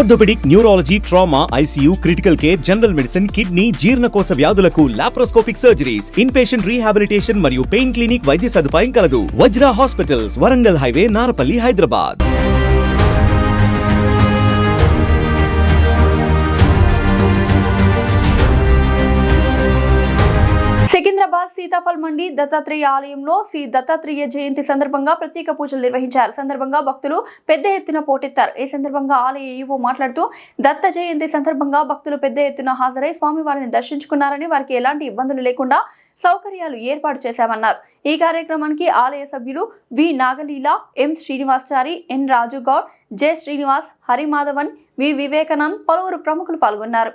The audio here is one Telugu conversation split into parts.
Orthopaedic, neurology, trauma, ICU, critical care, general medicine, kidney, జీర్ణకోశ వ్యాధులకు laparoscopic surgeries, in patient rehabilitation మరియు పెయిన్ క్లినిక్ వైద్య సదుపాయం కలదు. Vajra hospitals, Warangal highway, Narapalli, Hyderabad. సికింద్రాబాద్ సీతాఫల్ మండి దత్తాత్రేయ ఆలయంలో శ్రీ దత్తాత్రేయ జయంతి సందర్భంగా ప్రత్యేక పూజలు నిర్వహించారు. సందర్భంగా భక్తులు పెద్ద ఎత్తున పోటెత్తారు. ఈ సందర్భంగా ఆలయ ఈవో మాట్లాడుతూ దత్త జయంతి సందర్భంగా భక్తులు పెద్ద ఎత్తున హాజరై స్వామివారిని దర్శించుకున్నారని, వారికి ఎలాంటి ఇబ్బందులు లేకుండా సౌకర్యాలు ఏర్పాటు చేశామన్నారు. ఈ కార్యక్రమానికి ఆలయ సభ్యులు వి నాగలీల, ఎం శ్రీనివాసచారి, ఎన్ రాజు గౌడ్, జె శ్రీనివాస్, హరిమాధవన్, వి వివేకానంద్, పలువురు ప్రముఖులు పాల్గొన్నారు.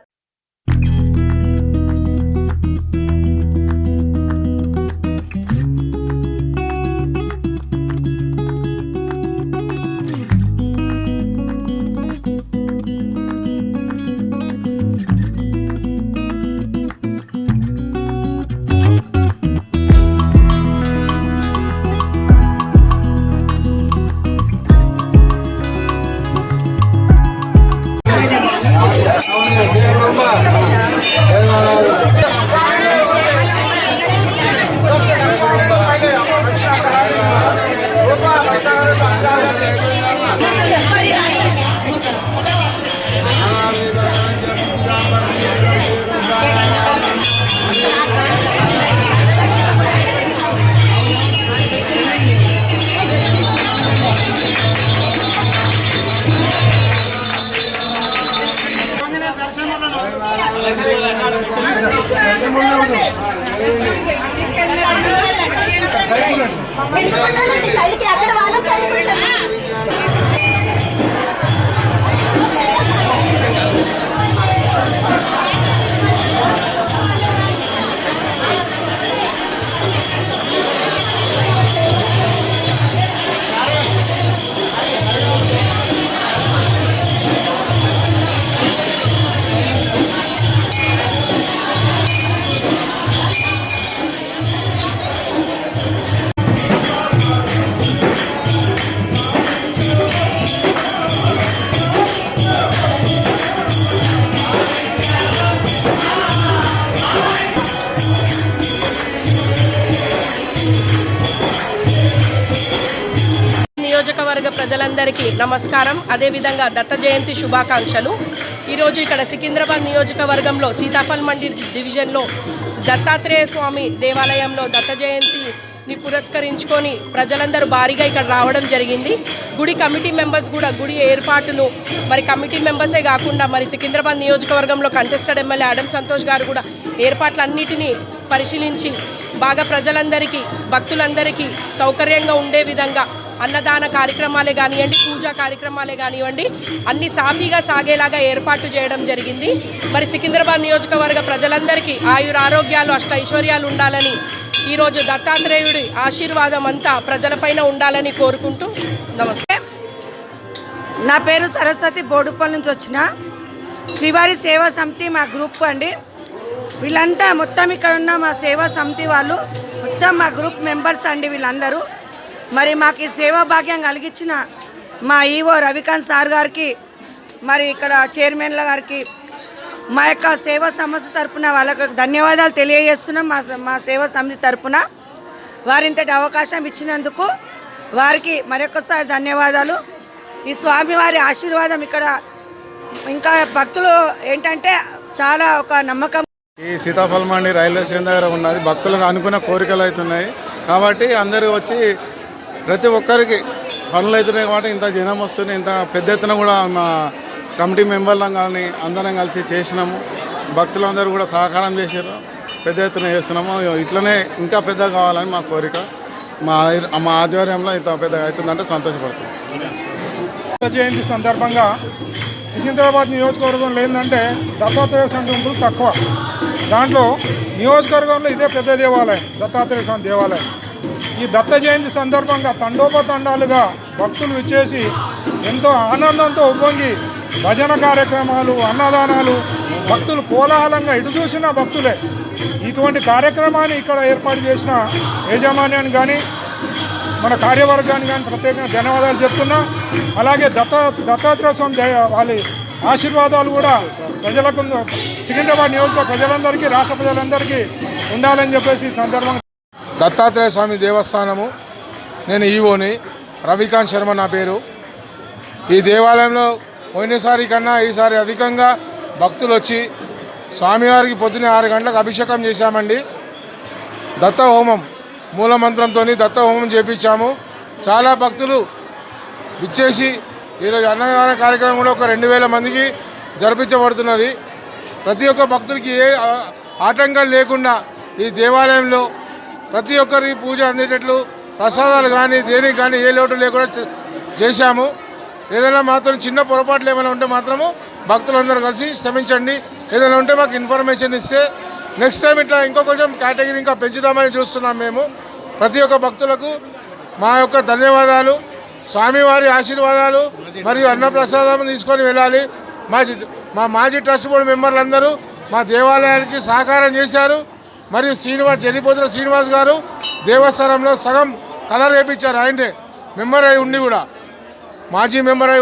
నియోజకవర్గ ప్రజలందరికీ నమస్కారం. అదేవిధంగా దత్త జయంతి శుభాకాంక్షలు. ఈరోజు ఇక్కడ సికింద్రాబాద్ నియోజకవర్గంలో సీతాఫల్ మండి డివిజన్లో దత్తాత్రేయ స్వామి దేవాలయంలో దత్త జయంతిని పురస్కరించుకొని ప్రజలందరూ భారీగా ఇక్కడ రావడం జరిగింది. గుడి కమిటీ మెంబర్స్ కూడా గుడి ఏర్పాటును మరి కమిటీ మెంబర్సే కాకుండా మరి సికింద్రాబాద్ నియోజకవర్గంలో కంటెస్టెడ్ ఎమ్మెల్యే ఆడం సంతోష్ గారు కూడా ఏర్పాట్లన్నిటినీ పరిశీలించి బాగా ప్రజలందరికీ భక్తులందరికీ సౌకర్యంగా ఉండే విధంగా అన్నదాన కార్యక్రమాలే కానివ్వండి, పూజా కార్యక్రమాలే కానివ్వండి, అన్ని సాఫీగా సాగేలాగా ఏర్పాటు చేయడం జరిగింది. మరి సికింద్రాబాద్ నియోజకవర్గ ప్రజలందరికీ ఆయురారోగ్యాలు, అష్ట ఐశ్వర్యాలు ఉండాలని ఈరోజు దత్తాత్రేయుడి ఆశీర్వాదం అంతా ప్రజలపైన ఉండాలని కోరుకుంటూ నమస్తే. నా పేరు సరస్వతి, బోడుపల్లి నుంచి వచ్చిన శ్రీవారి సేవా సమితి మా గ్రూప్ అండి. వీళ్ళంతా మొత్తం ఇక్కడ ఉన్న మా సేవా సమితి వాళ్ళు మొత్తం మా గ్రూప్ మెంబర్స్ అండి వీళ్ళందరూ. మరి మాకు ఈ సేవా భాగ్యం కలిగించిన మా ఈవో రవికాంత్ సార్ గారికి, మరి ఇక్కడ చైర్మన్ల గారికి, మా యొక్క సేవా సంస్థ తరఫున వాళ్ళకు ధన్యవాదాలు తెలియజేస్తున్నాం. మా సేవా సమితి తరఫున వారింతటి అవకాశం ఇచ్చినందుకు వారికి మరొకసారి ధన్యవాదాలు. ఈ స్వామివారి ఆశీర్వాదం ఇక్కడ ఇంకా భక్తులు ఏంటంటే చాలా ఒక నమ్మకం. ఈ సీతాఫల్ మండి రైల్వే స్టేషన్ దగ్గర ఉన్నది. భక్తులకు అనుకున్న కోరికలు అవుతున్నాయి కాబట్టి అందరూ వచ్చి ప్రతి ఒక్కరికి పనులు అవుతున్నాయి కాబట్టి ఇంత జనం వస్తుంది. ఇంత పెద్ద ఎత్తున కూడా మా కమిటీ మెంబర్లం కానీ అందరం కలిసి చేసినాము. భక్తులందరూ కూడా సహకారం చేశారు. పెద్ద ఎత్తున చేస్తున్నాము. ఇట్లనే ఇంకా పెద్దగా కావాలని మా కోరిక. మా ఆధ్వర్యంలో ఇంత పెద్దగా అవుతుందంటే సంతోషపడుతుంది. జయంతి సందర్భంగా సికింద్రాబాద్ నియోజకవర్గంలో ఏంటంటే దత్తాత్రేయ స్వామి టెంపుల్ తక్కువ. దాంట్లో నియోజకవర్గంలో ఇదే పెద్ద దేవాలయం, దత్తాత్రేయ స్వామి దేవాలయం. ఈ దత్త జయంతి సందర్భంగా తండోపతండాలుగా భక్తులు విచ్చేసి ఎంతో ఆనందంతో ఉప్పొంగి భజన కార్యక్రమాలు, అన్నదానాలు, భక్తులు కోలాహలంగా ఎటు చూసిన భక్తులే. ఇటువంటి కార్యక్రమాన్ని ఇక్కడ ఏర్పాటు చేసిన యాజమాన్యాన్ని కానీ మన కార్యవర్గాన్ని కానీ ప్రత్యేకంగా ధన్యవాదాలు చెప్తున్నా. అలాగే దత్తాత్రేయ స్వామి వాళ్ళ ఆశీర్వాదాలు కూడా ప్రజలకు, సికింద్రాబాద్ నియోజకవర్గ ప్రజలందరికీ, రాష్ట్ర ప్రజలందరికీ ఉండాలని చెప్పేసి సందర్భంగా. దత్తాత్రేయ స్వామి దేవస్థానము, నేను ఈవోని, రవికాంత్ శర్మ నా పేరు. ఈ దేవాలయంలో పోయినసారి కన్నా ఈసారి అధికంగా భక్తులు వచ్చి స్వామివారికి పొద్దున్నే 6 గంటలకు అభిషేకం చేశామండి. దత్త హోమం మూలమంత్రంతో దత్త హోమం చేపించాము. చాలా భక్తులు విచ్చేసి ఈరోజు అన్నదాన కార్యక్రమం కూడా ఒక 2000 మందికి జరిపించబడుతున్నది. ప్రతి ఒక్క భక్తుడికి ఏ ఆటంకం లేకుండా ఈ దేవాలయంలో ప్రతి ఒక్కరి పూజ అందేటట్లు ప్రసాదాలు కానీ దేనికి కానీ ఏ లోటు లేకుండా చేశాము. ఏదైనా మాత్రం చిన్న పొరపాట్లు ఏమైనా ఉంటే మాత్రము భక్తులందరూ కలిసి క్షమించండి. ఏదైనా ఉంటే మాకు ఇన్ఫర్మేషన్ ఇస్తే నెక్స్ట్ టైం ఇట్లా ఇంకో కొంచెం కేటగిరీ ఇంకా పెంచుదామని చూస్తున్నాం మేము. ప్రతి ఒక్క భక్తులకు మా యొక్క ధన్యవాదాలు, స్వామివారి ఆశీర్వాదాలు మరియు అన్నప్రసాదం తీసుకొని వెళ్ళాలి. మా మాజీ ట్రస్ట్ బోర్డు మెంబర్లందరూ మా దేవాలయానికి సహకారం చేశారు. మరియు జల్లిపోతుల శ్రీనివాస్ గారు దేవస్థానంలో సగం కలర్ వేయించారు. ఆయనే మెంబర్ అయి ఉండి కూడా, మాజీ మెంబర్ అయి